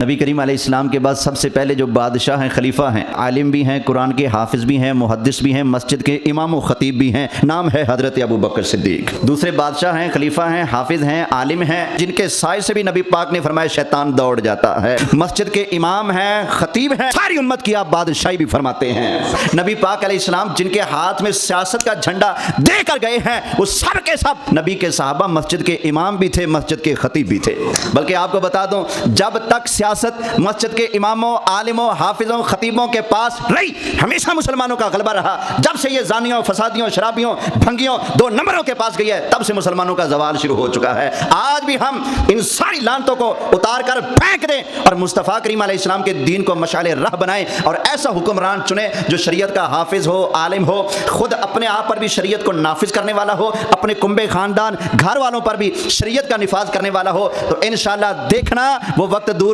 नबी करीम अलैहिस्सलाम के बाद सबसे पहले जो बादशाह हैं, खलीफा हैं, आलिम भी हैं, कुरान के हाफिज भी हैं, मुहद्दिस भी हैं, मस्जिद के इमाम व खतीब भी हैं। नाम है हजरत अबू बकर सिद्दीक। दूसरे बादशाह हैं, खलीफा हैं, हाफिज हैं, आलिम हैं, जिनके साय से भी नबी पाक ने फरमाया शैतान दौड़ जाता है। मस्जिद के इमाम हैं, खतीब हैं, सारी उम्मत की आप बादशाही भी फरमाते हैं। नबी पाक अलैहिस्सलाम जिनके हाथ में सियासत का झंडा देकर गए हैं, वो सब के सब नबी के सहाबा मस्जिद के इमाम भी थे, मस्जिद के खतीब भी थे। बल्कि आपको बता दूं, जब तक सियासत मस्जिद के इमामों, आलिमों, हाफिजों, खतीबों के पास रही, हमेशा मुसलमानों का गलबा रहा। जब से ये जानियों, फसादियों, शराबियों, भंगियों, 2 नंबरों के पास गई है, तब से मुसलमानों का जवाल शुरू हो चुका है। आज भी हम इन सारी लानतों को उतार कर फेंक दें और मुस्तफ़ा करीम अलैहिस्सलाम के दीन को मशाले राह बनाएं और ऐसा हुक्मरान चुने जो शरीयत का हाफिज हो, आलिम हो, खुद अपने आप पर भी शरीयत को नाफिज करने वाला हो, अपने कुंबे खानदान घर वालों पर भी शरीयत का निफाज करने वाला हो। तो इंशाअल्लाह देखना वो वक्त दूर